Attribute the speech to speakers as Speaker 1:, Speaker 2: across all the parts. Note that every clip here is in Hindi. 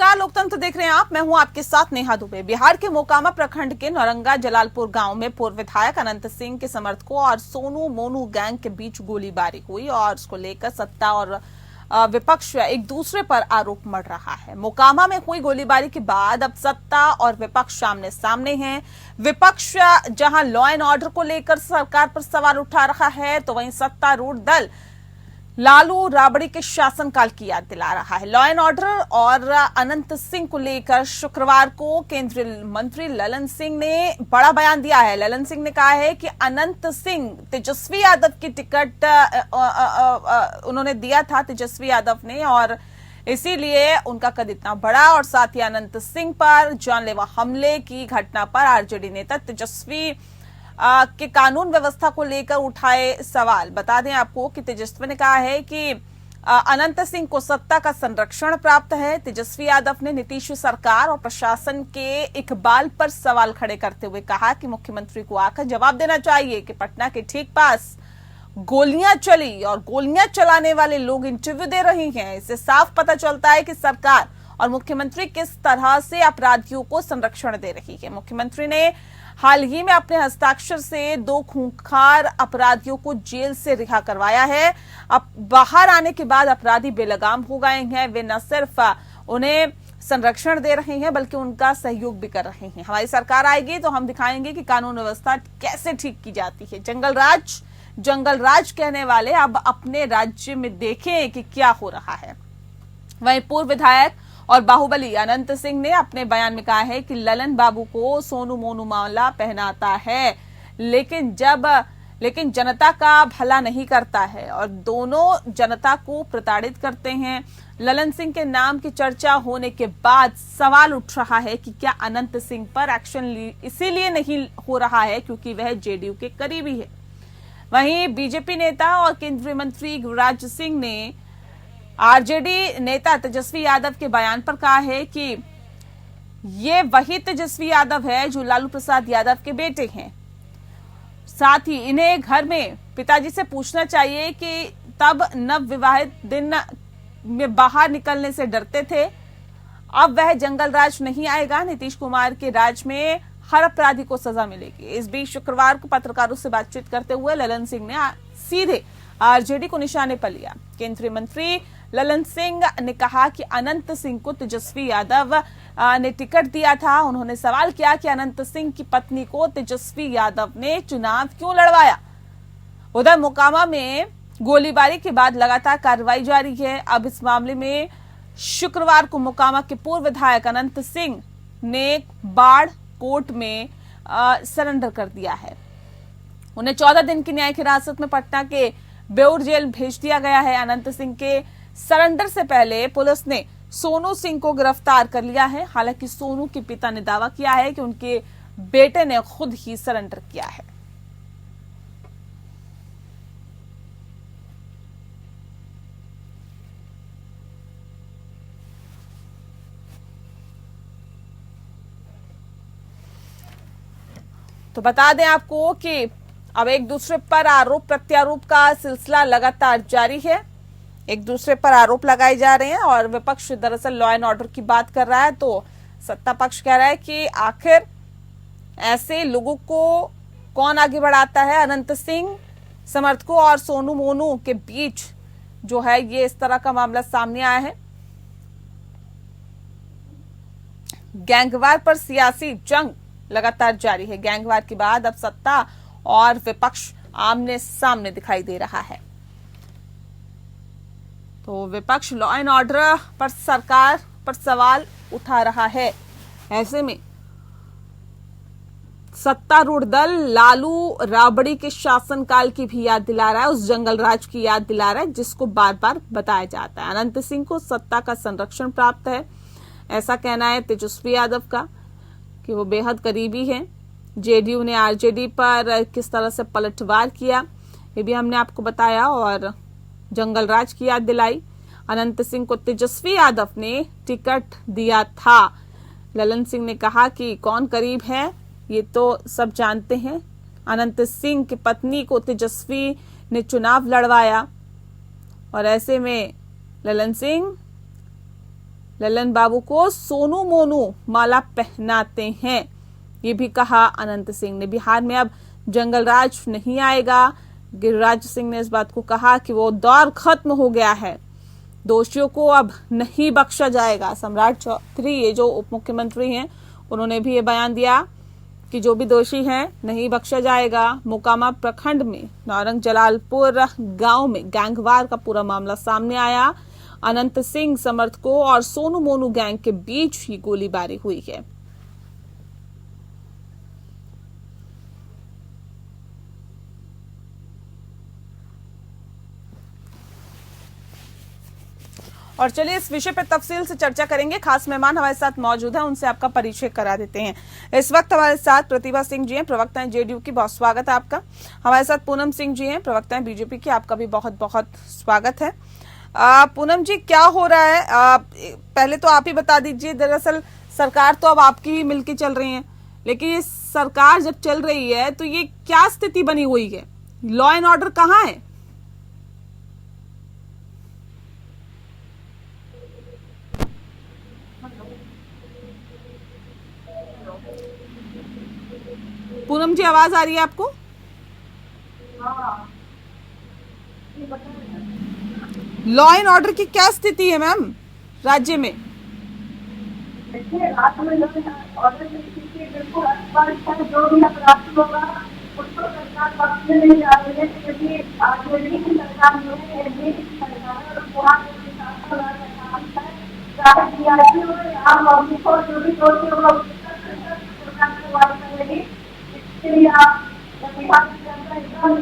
Speaker 1: नमस्कार, लोकतंत्र देख रहे हैं आप। मैं हूं आपके साथ नेहा दुबे। बिहार के मोकामा प्रखंड के नौरंगा जलालपुर गांव में पूर्व विधायक अनंत सिंह के समर्थकों और सोनू मोनू गैंग के बीच गोलीबारी हुई और उसको लेकर सत्ता और विपक्ष एक दूसरे पर आरोप मढ़ रहा है। मोकामा में हुई गोलीबारी के बाद अब सत्ता और विपक्ष आमने सामने हैं। विपक्ष जहां लॉ एंड ऑर्डर को लेकर सरकार पर सवाल उठा रहा है, तो वहीं सत्तारूढ़ दल लालू राबड़ी के शासनकाल की याद दिला रहा है। लॉ एंड ऑर्डर और अनंत सिंह को लेकर शुक्रवार को केंद्रीय मंत्री ललन सिंह ने बड़ा बयान दिया है। ललन सिंह ने कहा है कि अनंत सिंह तेजस्वी यादव की टिकट उन्होंने दिया था तेजस्वी यादव ने, और इसीलिए उनका कद इतना बड़ा। और साथ ही अनंत सिंह पर जानलेवा हमले की घटना पर आरजेडी नेता तेजस्वी के कानून व्यवस्था को लेकर उठाए सवाल। बता दें आपको कि तेजस्वी ने कहा है कि अनंत सिंह को सत्ता का संरक्षण प्राप्त है। तेजस्वी यादव ने नीतीश सरकार और प्रशासन के इकबाल पर सवाल खड़े करते हुए कहा कि मुख्यमंत्री को आकर जवाब देना चाहिए कि पटना के ठीक पास गोलियां चली और गोलियां चलाने वाले लोग इंटरव्यू दे रहे हैं। इससे साफ पता चलता है कि सरकार और मुख्यमंत्री किस तरह से अपराधियों को संरक्षण दे रही है। मुख्यमंत्री ने हाल ही में अपने हस्ताक्षर से 2 खूंखार अपराधियों को जेल से रिहा करवाया है। अब बाहर आने के बाद अपराधी बेलगाम हो गए हैं। वे न सिर्फ उन्हें संरक्षण दे रहे हैं बल्कि उनका सहयोग भी कर रहे हैं। हमारी सरकार आएगी तो हम दिखाएंगे कि कानून व्यवस्था कैसे ठीक की जाती है। जंगल राज कहने वाले अब अपने राज्य में देखें कि क्या हो रहा है। वहीं पूर्व विधायक और बाहुबली अनंत सिंह ने अपने बयान में कहा है कि ललन बाबू को सोनू मोनू मामला पहनाता है, लेकिन जनता का भला नहीं करता है और दोनों जनता को प्रताड़ित करते हैं। ललन सिंह के नाम की चर्चा होने के बाद सवाल उठ रहा है कि क्या अनंत सिंह पर एक्शन इसीलिए नहीं हो रहा है क्योंकि वह जेडीयू के करीबी है। वहीं बीजेपी नेता और केंद्रीय मंत्री गिरिराज सिंह ने आरजेडी नेता तेजस्वी यादव के बयान पर कहा है कि ये वही तेजस्वी यादव है जो लालू प्रसाद यादव के बेटे हैं। साथ ही इन्हें घर में पिताजी से पूछना चाहिए कि तब नव विवाहित दिन में बाहर निकलने से डरते थे। अब वह जंगल राज नहीं आएगा। नीतीश कुमार के राज में हर अपराधी को सजा मिलेगी। इस बीच शुक्रवार को पत्रकारों से बातचीत करते हुए ललन सिंह ने सीधे आरजेडी को निशाने पर लिया। केंद्रीय मंत्री ललन सिंह ने कहा कि अनंत सिंह को तेजस्वी यादव ने टिकट दिया था। उन्होंने सवाल किया कि अनंत सिंह की पत्नी को तेजस्वी यादव ने चुनाव क्यों लड़वाया। उधर मोकामा में गोलीबारी के बाद लगातार कार्रवाई जारी है। अब इस मामले में शुक्रवार को मोकामा के पूर्व विधायक अनंत सिंह ने बाढ़ कोर्ट में सरेंडर कर दिया है। उन्हें 14 दिन की न्यायिक हिरासत में पटना के बेउर जेल भेज दिया गया है। अनंत सिंह के सरेंडर से पहले पुलिस ने सोनू सिंह को गिरफ्तार कर लिया है। हालांकि सोनू के पिता ने दावा किया है कि उनके बेटे ने खुद ही सरेंडर किया है। तो बता दें आपको कि अब एक दूसरे पर आरोप प्रत्यारोप का सिलसिला लगातार जारी है। एक दूसरे पर आरोप लगाए जा रहे हैं और विपक्ष दरअसल लॉ एंड ऑर्डर की बात कर रहा है, तो सत्ता पक्ष कह रहा है कि आखिर ऐसे लोगों को कौन आगे बढ़ाता है। अनंत सिंह समर्थकों और सोनू मोनू के बीच जो है ये इस तरह का मामला सामने आया है। गैंगवार पर सियासी जंग लगातार जारी है। गैंगवार के बाद अब सत्ता और विपक्ष आमने सामने दिखाई दे रहा है। तो विपक्ष लॉ एंड ऑर्डर पर सरकार पर सवाल उठा रहा है। ऐसे में सत्तारूढ़ दल लालू राबड़ी के शासनकाल की भी याद दिला रहा है, उस जंगल राज की याद दिला रहा है जिसको बार बार बताया जाता है। अनंत सिंह को सत्ता का संरक्षण प्राप्त है, ऐसा कहना है तेजस्वी यादव का कि वो बेहद करीबी हैं। जेडीयू ने आरजेडी पर किस तरह से पलटवार किया ये भी हमने आपको बताया और जंगल राज की याद दिलाई। अनंत सिंह को तेजस्वी यादव ने टिकट दिया था। ललन सिंह ने कहा कि कौन करीब है ये तो सब जानते हैं। अनंत सिंह की पत्नी को तेजस्वी ने चुनाव लड़वाया और ऐसे में ललन सिंह ललन बाबू को सोनू मोनू माला पहनाते हैं। ये भी कहा अनंत सिंह ने। बिहार में अब जंगल राज नहीं आएगा। गिरिराज सिंह ने इस बात को कहा कि वो दौर खत्म हो गया है, दोषियों को अब नहीं बख्शा जाएगा। सम्राट चौधरी, ये जो उप मुख्यमंत्री हैं, उन्होंने भी ये बयान दिया कि जो भी दोषी हैं नहीं बख्शा जाएगा। मोकामा प्रखंड में नौरंग जलालपुर गांव में गैंगवार का पूरा मामला सामने आया। अनंत सिंह समर्थकों और सोनू मोनू गैंग के बीच ही गोलीबारी हुई है। और चलिए इस विषय पर तफसील से चर्चा करेंगे। खास मेहमान हमारे साथ मौजूद हैं, उनसे आपका परिचय करा देते हैं। इस वक्त हमारे साथ प्रतिभा सिंह जी हैं, प्रवक्ता हैं जेडीयू की, बहुत स्वागत है आपका। हमारे साथ पूनम सिंह जी हैं, प्रवक्ता हैं बीजेपी की, आपका भी बहुत बहुत स्वागत है। पूनम जी, क्या हो रहा है, पहले तो आप ही बता दीजिए। दरअसल सरकार तो अब आपकी ही मिलकर चल रही है, लेकिन ये सरकार जब चल रही है तो ये क्या स्थिति बनी हुई है? लॉ एंड ऑर्डर कहाँ है? पूनम जी, आवाज आ रही है आपको? लॉ एंड ऑर्डर की क्या स्थिति है मैम राज्य में?
Speaker 2: देखिए, राज्य में ऑर्डर की स्थिति बिल्कुल अस्पष्ट है। जो भी अपराधी होगा उसको सरकार बख्शने नहीं जा रही है, क्योंकि आरजेडी की सरकार में एनडीए की सरकार है और वहाँ चाहे डीआईजी हो या आम आदमी हो, जो भी दोषी होगा सरकार कार्रवाई करेगी। इसके लिए आप बिहार की जनता एकदम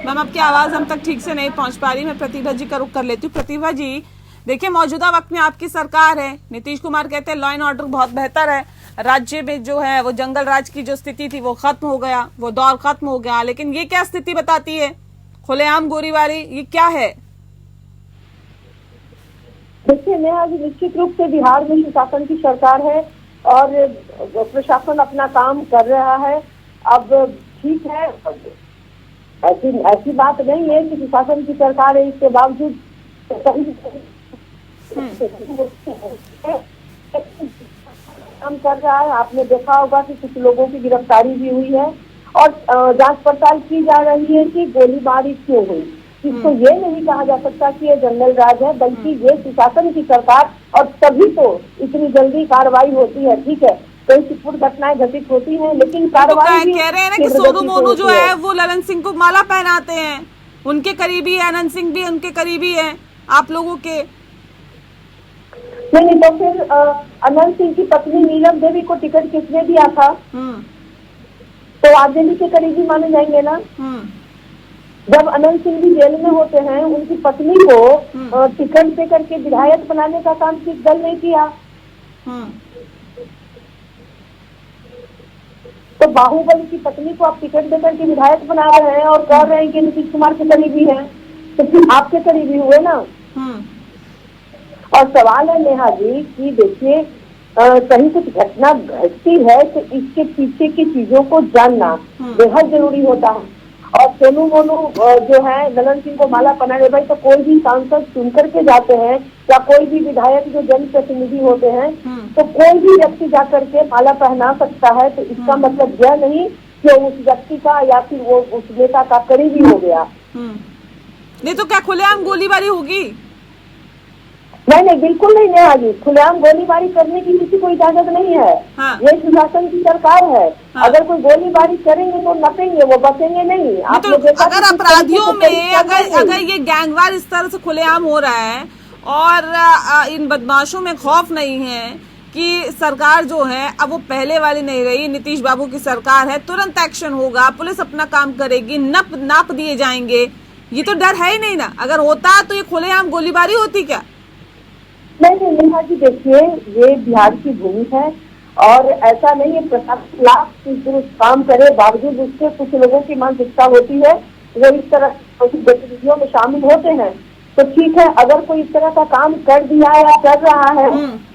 Speaker 1: मैम आपकी आवाज हम तक ठीक से नहीं पहुंच पा रही। मैं प्रतिभा जी का रुख कर लेती हूँ। प्रतिभा जी, देखिए मौजूदा वक्त में आपकी सरकार है, नीतीश कुमार कहते हैं लॉ एंड ऑर्डर बहुत बेहतर है, राज्य में जो है वो जंगल राज की जो स्थिति थी वो खत्म हो गया, वो दौर खत्म हो गया, लेकिन ये क्या स्थिति बताती है? खुलेआम गोलीबारी, ये क्या है?
Speaker 2: देखिए नेहा जी, निश्चित रूप से बिहार में सुशासन की सरकार है और प्रशासन अपना काम कर रहा है। अब ठीक है, ऐसी बात नहीं है कि सुशासन की सरकार है, इसके बावजूद काम कर रहा है। आपने देखा होगा कि कुछ लोगों की गिरफ्तारी भी हुई है और जांच पड़ताल की जा रही है कि गोलीबारी क्यों हुई। इसको ये नहीं कहा जा सकता कि ये जंगल राज है, बल्कि ये सुशासन की सरकार, और तभी तो इतनी जल्दी कार्रवाई होती है। ठीक है, कई छिटपुट घटनाएं घटित होती हैं, लेकिन कार्रवाई भी
Speaker 1: कह रहे हैं ना कि सोनू मोनू जो है वो ललन सिंह को माला पहनाते हैं, उनके करीबी है, अनंत सिंह भी उनके करीबी है आप लोगों के।
Speaker 2: नहीं तो फिर अनंत सिंह की पत्नी नीलम देवी को टिकट किसने दिया था? तो आरजेडी के करीबी माने जाएंगे ना। जब अनंत सिंह भी जेल में होते हैं, उनकी पत्नी को टिकट दे करके विधायक बनाने का काम किस दल ने किया? तो बाहुबली की पत्नी को आप टिकट देकर के विधायक बना रहे हैं और कह रहे हैं कि नीतीश कुमार के करीबी हैं, तो फिर आपके करीबी हुए ना। और सवाल है नेहा जी कि देखिए, कहीं कुछ घटना घटती है तो इसके पीछे की चीजों को जानना बेहद जरूरी होता है। और सोनू मोनू जो है ललन सिंह को माला पहनाने, भाई तो कोई भी सांसद सुन करके जाते हैं या कोई भी विधायक जो जनप्रतिनिधि होते हैं, तो कोई भी व्यक्ति जाकर के माला पहना सकता है। तो इसका मतलब यह नहीं कि उस व्यक्ति का या फिर वो उस नेता का करीबी हो गया।
Speaker 1: नहीं तो क्या खुलेआम गोलीबारी होगी?
Speaker 2: नहीं, बिल्कुल नहीं नेहा जी, खुलेआम गोलीबारी करने की किसी को इजाजत नहीं है। हाँ। ये सुशासन की सरकार है। हाँ। अगर कोई गोलीबारी करेंगे तो नपेंगे, वो बचेंगे नहीं। आपने देखा
Speaker 1: अगर अपराधियों में अगर ये गैंगवार इस तरह से खुलेआम हो रहा है और इन बदमाशों में खौफ नहीं है कि सरकार जो है अब वो पहले वाली नहीं रही, नीतीश बाबू की सरकार है, तुरंत एक्शन होगा, पुलिस अपना काम करेगी, नाप दिए जाएंगे, ये तो डर है ही नहीं ना। अगर होता तो ये खुलेआम गोलीबारी होती क्या?
Speaker 2: नहीं नेहा जी, देखिए ये बिहार की भूमि है और ऐसा नहीं है प्रशासन लाख दुरुस्त काम करे, बावजूद उसके कुछ लोगों की मानसिकता होती है वो इस तरह गतिविधियों में शामिल होते हैं। तो ठीक है, अगर कोई इस तरह का काम कर दिया या कर रहा है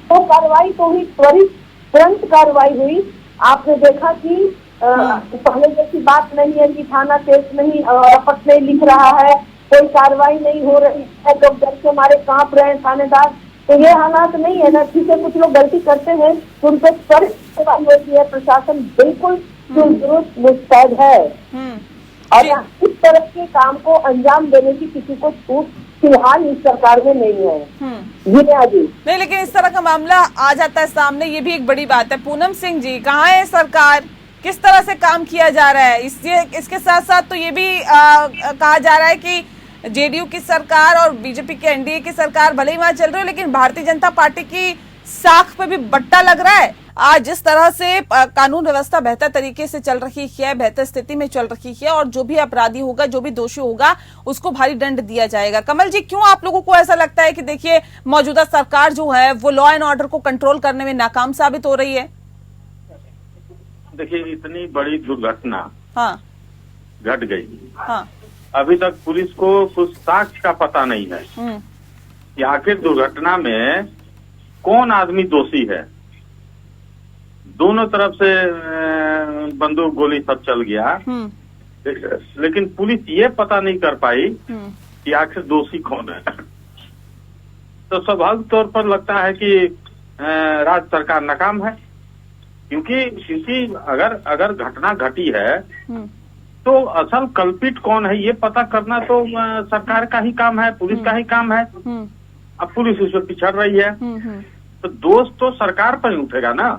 Speaker 2: तो कार्रवाई तो हुई, त्वरित तुरंत कार्रवाई हुई। आपने देखा कि पहले जैसी बात नहीं है कि थाना केस नहीं, रपट नहीं लिख रहा है, कोई कार्रवाई नहीं हो रही है, तो डर के मारे कांप रहे हैं थानेदार। तो ये हालात नहीं है ना। ठीक है, कुछ लोग गलती करते हैं तो उन पर त्वरित कार्रवाई होती है। प्रशासन बिल्कुल दुरुस्त मुस्तैद है और इस तरह के काम को अंजाम देने की किसी को छूट फिलहाल इस सरकार में नहीं है। जी
Speaker 1: नहीं, लेकिन इस तरह का मामला आ जाता है सामने, ये भी एक बड़ी बात है। पूनम सिंह जी, कहाँ है सरकार, किस तरह से काम किया जा रहा है? इसके साथ साथ तो ये भी कहा जा रहा है कि जेडीयू की सरकार और बीजेपी की एनडीए की सरकार भले ही वहां चल रही है, लेकिन भारतीय जनता पार्टी की साख पे भी बट्टा लग रहा है। आज जिस तरह से कानून व्यवस्था बेहतर तरीके से चल रही है, बेहतर स्थिति में चल रही है, और जो भी अपराधी होगा, जो भी दोषी होगा, उसको भारी दंड दिया जाएगा। कमल जी, क्यों आप लोगों को ऐसा लगता है कि देखिए मौजूदा सरकार जो है वो लॉ एंड ऑर्डर को कंट्रोल करने में नाकाम साबित हो रही है?
Speaker 3: देखिए, इतनी बड़ी दुर्घटना घट गई, अभी तक पुलिस को कुछ साक्ष्य का पता नहीं है कि आखिर दुर्घटना में कौन आदमी दोषी है। दोनों तरफ से बंदूक गोली सब चल गया, लेकिन पुलिस ये पता नहीं कर पाई कि आखिर दोषी कौन है। तो स्वाभाविक तौर पर लगता है कि राज्य सरकार नाकाम है, क्योंकि अगर घटना घटी है तो असल कल्पित कौन है ये पता करना तो सरकार का ही काम है, पुलिस का ही काम है। अब पुलिस उससे पिछड़ रही है, तो दोष तो सरकार पर ही उठेगा ना।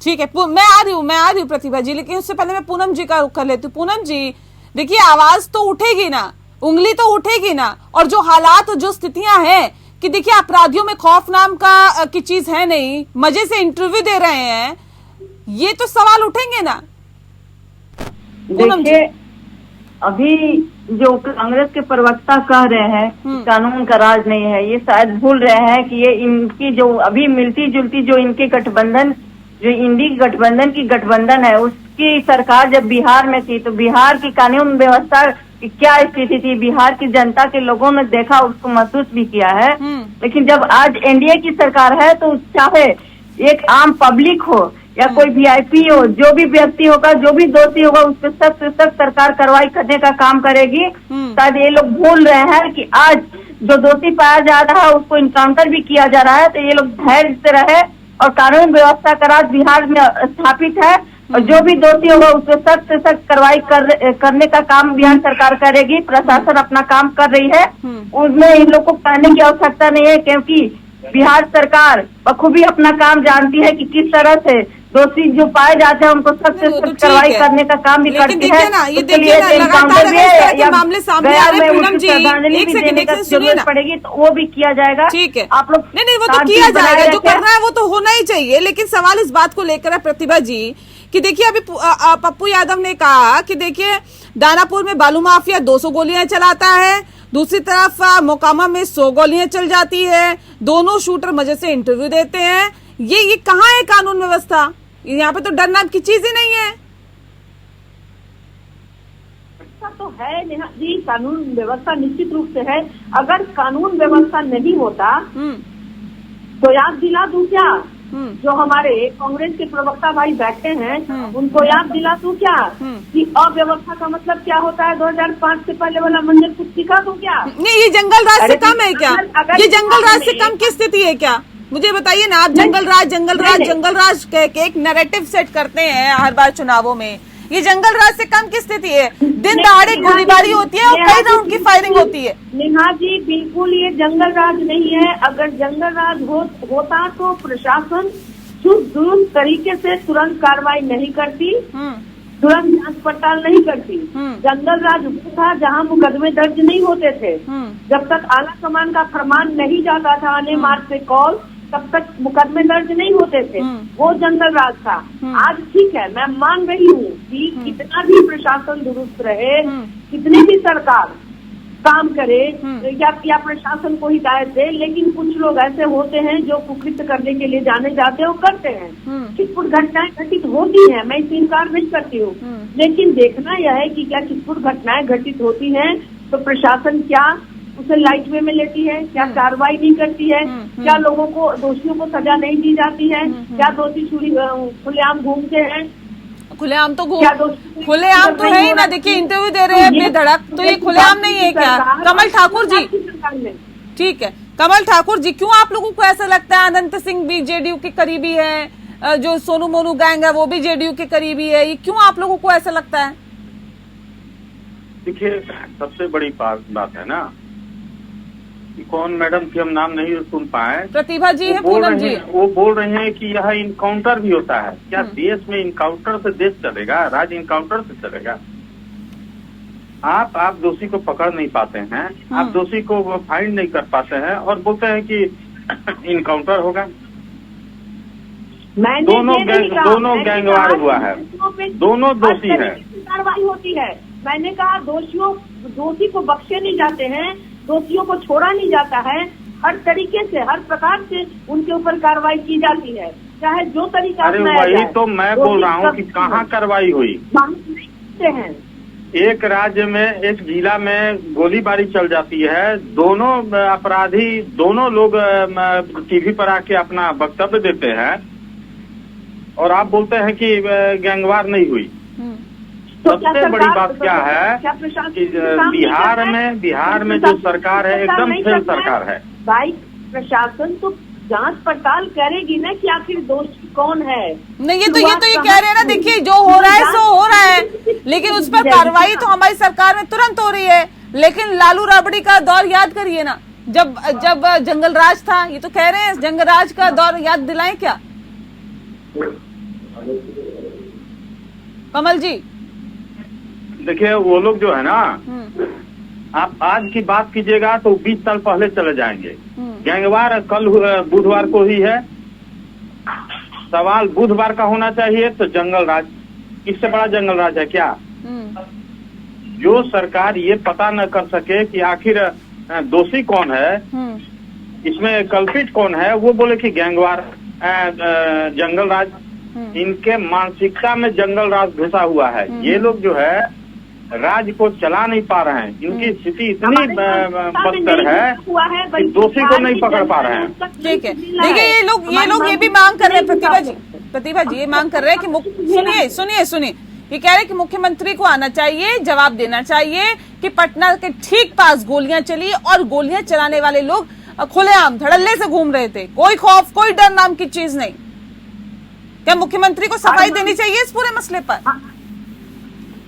Speaker 1: ठीक है, मैं आ रही हूँ प्रतिभा जी, लेकिन उससे पहले मैं पूनम जी का रुख कर लेती हूँ। पूनम जी, देखिए आवाज तो उठेगी ना, उंगली तो उठेगी ना, और जो हालात, जो स्थितियां हैं कि देखिए अपराधियों में खौफ नाम का की चीज है नहीं, मजे से इंटरव्यू दे रहे हैं, ये तो सवाल उठेंगे ना।
Speaker 4: देखिए, अभी जो कांग्रेस के प्रवक्ता कह रहे हैं कानून का राज नहीं है, ये शायद भूल रहे हैं कि ये इनकी जो अभी मिलती जुलती जो इनके गठबंधन, जो इंडी गठबंधन की गठबंधन है, उसकी सरकार जब बिहार में थी तो बिहार की कानून व्यवस्था की क्या स्थिति थी, बिहार की जनता के लोगों ने देखा, उसको महसूस भी किया है। लेकिन जब आज एनडीए की सरकार है तो चाहे एक आम पब्लिक हो या कोई वीआईपी हो, जो भी व्यक्ति होगा, जो भी दोषी होगा, उस पर सख्त से सख्त सरकार कार्रवाई करने का काम करेगी। शायद ये लोग भूल रहे हैं कि आज जो दोषी पाया जा रहा है उसको इनकाउंटर भी किया जा रहा है, तो ये लोग धैर्य से रहे और कानून व्यवस्था का राज बिहार में स्थापित है, और जो भी दोषी होगा उस पर सख्त से सख्त कार्रवाई करने का काम बिहार सरकार करेगी। प्रशासन अपना काम कर रही है, उसमें इन लोग को कहने की आवश्यकता नहीं है, क्योंकि बिहार सरकार बखूबी अपना काम जानती है कि किस तरह से दोषी जो पाए जाते हैं उनको सख्त से सख्त कार्रवाई करने का काम भी करती है।
Speaker 1: ये देखिए ना, लगातार अगर इस तरह के मामले सामने आ रहे हैं, पूनम जी एक सेकंड सुनिए ना,
Speaker 4: पड़ेगी तो वो भी किया जाएगा।
Speaker 1: ठीक है,
Speaker 4: आप लोग
Speaker 1: नहीं वो तो किया जाएगा, जो करना है वो तो होना ही चाहिए। लेकिन सवाल इस बात को लेकर है प्रतिभा जी कि देखिए अभी पप्पू यादव ने कहा कि देखिए दानापुर में बालू माफिया 200 गोलियां चलाता है, दूसरी तरफ मोकामा में 100 गोलियां चल जाती है, दोनों शूटर मजे से इंटरव्यू देते हैं। ये कहाँ है कानून व्यवस्था? यहाँ पे तो डर नाम की चीज ही नहीं है।
Speaker 2: तो है नेहा जी, कानून व्यवस्था निश्चित रूप से है। अगर कानून व्यवस्था नहीं होता तो याद दिला दूं क्या, जो हमारे कांग्रेस के प्रवक्ता भाई बैठे हैं उनको याद दिला दूं क्या कि अव्यवस्था का मतलब क्या होता है? 2005 से पहले वाला मंजर कुछ सिखा दूं क्या?
Speaker 1: नहीं, ये जंगल राज से कम है क्या? ये जंगल राज से कम की स्थिति है क्या? मुझे बताइए ना आप। जंगल राज के एक नैरेटिव सेट करते हैं हर बार चुनावों में, ये जंगल राज से कम की स्थिति है। दिन दहाड़े गोलीबारी होती है और कई राउंड की फायरिंग होती है।
Speaker 2: नेहा जी, बिल्कुल ये जंगल राज नहीं है। अगर जंगल राज होता तो प्रशासन दुरुस्त तरीके से तुरंत कार्रवाई नहीं करती, तुरंत जांच पड़ताल नहीं करती। जंगल राज वो था जहाँ मुकदमे दर्ज नहीं होते थे। जब तक आला कमान का फरमान नहीं जाता था आने मार्च से कॉल, तब तक मुकदमे दर्ज नहीं होते थे। वो जंगल राज था। आज ठीक है, मैं मान रही हूँ कि कितना भी प्रशासन दुरुस्त रहे, कितनी भी सरकार काम करे या प्रशासन को हिदायत दे, लेकिन कुछ लोग ऐसे होते हैं जो कुकृत्य करने के लिए जाने जाते हैं और करते हैं। छिटपुट घटनाएं घटित होती हैं, मैं इसे इनकार नहीं करती हूँ, लेकिन देखना यह है कि क्या छिटपुट घटनाएं घटित होती हैं तो प्रशासन क्या उसे लाइट वे में लेती है, क्या कार्रवाई नहीं करती है, क्या लोगों को, दोषियों को सजा नहीं दी जाती है, क्या दोषी खुलेआम घूमते हैं?
Speaker 1: खुलेआम तो है ही ना। देखिए इंटरव्यू दे रहे हैं बेधड़क, तो ये खुलेआम नहीं है क्या? कमल ठाकुर जी, ठीक है, कमल ठाकुर जी, क्यों आप लोगों को ऐसा लगता है अनंत सिंह भी जेडीयू के करीबी है, जो सोनू मोनू गैंग है वो भी जेडीयू के करीबी है, ये क्यों आप लोगों को ऐसा लगता है?
Speaker 3: देखिए, सबसे बड़ी बात है ना कि कौन मैडम की हम नाम नहीं सुन पाए,
Speaker 1: प्रतिभा जी है, पूनम जी,
Speaker 3: वो बोल रहे हैं कि यह इनकाउंटर भी होता है। क्या देश में इनकाउंटर से देश चलेगा? राज्य इनकाउंटर से चलेगा? आप दोषी को पकड़ नहीं पाते हैं, आप दोषी को फाइंड नहीं कर पाते हैं और बोलते हैं कि इनकाउंटर होगा। दोनों गैंगवार हुआ है, दोनों दोषी हैं,
Speaker 2: कार्रवाई होती है। मैंने कहा दोषी को बख्शे नहीं जाते हैं, दोषियों को छोड़ा नहीं जाता है, हर तरीके से हर प्रकार से उनके ऊपर कार्रवाई की जाती है, चाहे जो तरीका।
Speaker 3: अरे वही तो मैं बोल रहा हूँ कि कहाँ कार्रवाई हुई।
Speaker 2: हैं
Speaker 3: एक राज्य में, एक जिला में गोलीबारी चल जाती है, दोनों अपराधी, दोनों लोग टीवी पर आके अपना वक्तव्य देते हैं और आप बोलते हैं कि गैंगवार नहीं हुई। सबसे बड़ी बात क्या है कि बिहार में जो सरकार है एकदम फेल सरकार है।
Speaker 2: भाई, प्रशासन तो जांच पड़ताल करेगी ना कि आखिर दोषी कौन है।
Speaker 1: नहीं, ये कह रहे हैं ना, देखिए जो हो रहा है सो हो रहा है, लेकिन उस पर कार्रवाई तो हमारी सरकार में तुरंत हो रही है। लेकिन लालू राबड़ी का दौर याद करिए ना, जब जंगल राज था, ये तो कह रहे हैं जंगल राज का दौर याद दिलाएं क्या कमल जी?
Speaker 3: देखिए, वो लोग जो है ना, आप आज की बात कीजिएगा तो 20 साल पहले चले जाएंगे। गैंगवार कल बुधवार को ही है, सवाल बुधवार का होना चाहिए। तो जंगल राज, इससे बड़ा जंगल राज है क्या? जो सरकार ये पता न कर सके कि आखिर दोषी कौन है, इसमें कल्पित कौन है, वो बोले कि गैंगवार जंगल राज। इनके मानसिकता में जंगल राज घुसा हुआ है। ये लोग जो है राज्य को चला नहीं पा रहे हैं, इनकी स्थिति इतनी बदतर है कि दोषी को नहीं पकड़ पा रहे हैं।
Speaker 1: ठीक है, देखिए ये लोग ये भी मांग कर रहे हैं, प्रतिभा जी ये मांग कर रहे हैं कि सुनिए, ये कह रहे हैं कि मुख्यमंत्री को आना चाहिए, जवाब देना चाहिए कि पटना के ठीक पास गोलियां चली और गोलियां चलाने वाले लोग खुलेआम धड़ल्ले से घूम रहे थे, कोई खौफ कोई डर नाम की चीज नहीं। क्या मुख्यमंत्री को सफाई देनी चाहिए इस पूरे मसले पर?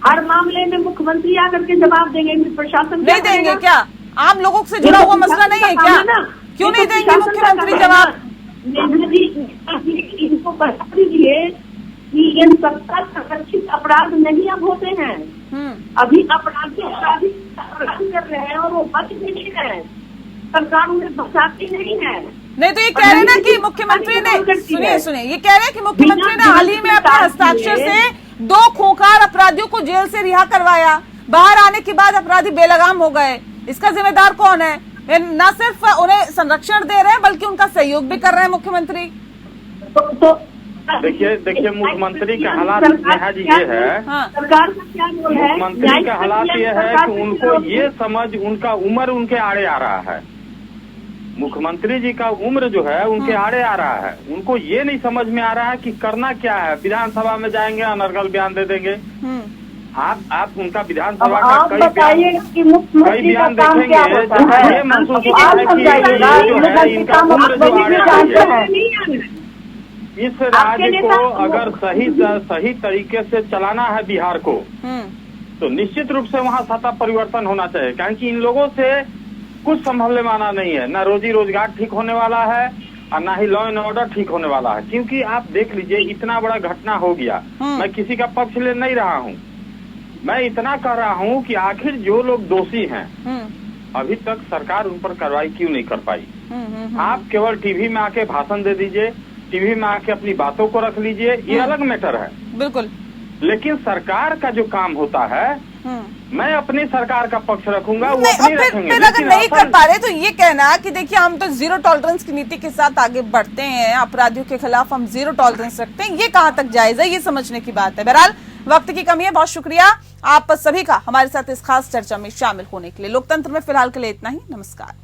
Speaker 2: हर मामले में मुख्यमंत्री आकर के जवाब देंगे, प्रशासन
Speaker 1: नहीं देंगे क्या? आम लोगों से जुड़ा हुआ मसला नहीं है क्या? क्यों नहीं देंगे मुख्यमंत्री जवाब?
Speaker 2: इनको बता दीजिए कि ये सबका संरक्षित अपराध नहीं अब होते हैं। अभी अपराधी अपराध कर रहे हैं और वो बच नहीं है, सरकार उन्हें बचाती नहीं है।
Speaker 1: नहीं तो ये कह रहे हैं ना कि मुख्यमंत्री ने, सुनिए ये कह रहे हैं कि मुख्यमंत्री ने हाल ही में अपने हस्ताक्षर से 2 खूंखार अपराधियों को जेल से रिहा करवाया। बाहर आने के बाद अपराधी बेलगाम हो गए, इसका जिम्मेदार कौन है? न सिर्फ उन्हें संरक्षण दे रहे हैं बल्कि उनका सहयोग भी कर रहे हैं मुख्यमंत्री।
Speaker 3: देखिए मुख्यमंत्री का हालात नेहा जी ये है,
Speaker 2: सरकार का क्या रोल है?
Speaker 3: मुख्यमंत्री का हालात ये है कि उनको ये समझ, उनका उम्र उनके आड़े आ रहा है। मुख्यमंत्री जी का उम्र जो है उनके आड़े आ रहा है, उनको ये नहीं समझ में आ रहा है कि करना क्या है। विधानसभा में जाएंगे, अनर्गल बयान दे देंगे। आप उनका विधानसभा का कई बयान देखेंगे, ये महसूस होता है कि जो है इनका उम्र जो आड़े आ रही है। इस राज्य को अगर सही तरीके से चलाना है बिहार को, तो निश्चित रूप से वहाँ सत्ता परिवर्तन होना चाहिए, क्योंकि इन लोगों से कुछ संभलने वाला नहीं है। न रोजी रोजगार ठीक होने वाला है और न ही लॉ एंड ऑर्डर ठीक होने वाला है। क्योंकि आप देख लीजिए, इतना बड़ा घटना हो गया। मैं किसी का पक्ष ले नहीं रहा हूँ, मैं इतना कह रहा हूँ कि आखिर जो लोग दोषी हैं अभी तक सरकार उन पर कार्रवाई क्यों नहीं कर पाई? आप केवल टीवी में आके भाषण दे दीजिए, टीवी में आके अपनी बातों को रख लीजिए, ये अलग मैटर है
Speaker 1: बिल्कुल।
Speaker 3: लेकिन सरकार का जो काम होता है, मैं अपनी सरकार का पक्ष रखूंगा, वो
Speaker 1: नहीं,
Speaker 3: अपनी रखेंगे।
Speaker 1: फिर अगर नहीं कर पा रहे तो ये कहना कि देखिए हम तो 0 टॉलरेंस की नीति के साथ आगे बढ़ते हैं, अपराधियों के खिलाफ हम 0 टॉलरेंस रखते हैं, ये कहाँ तक जायज है, ये समझने की बात है। बहरहाल वक्त की कमी है, बहुत शुक्रिया आप सभी का हमारे साथ इस खास चर्चा में शामिल होने के लिए। लोकतंत्र में फिलहाल के लिए इतना ही, नमस्कार।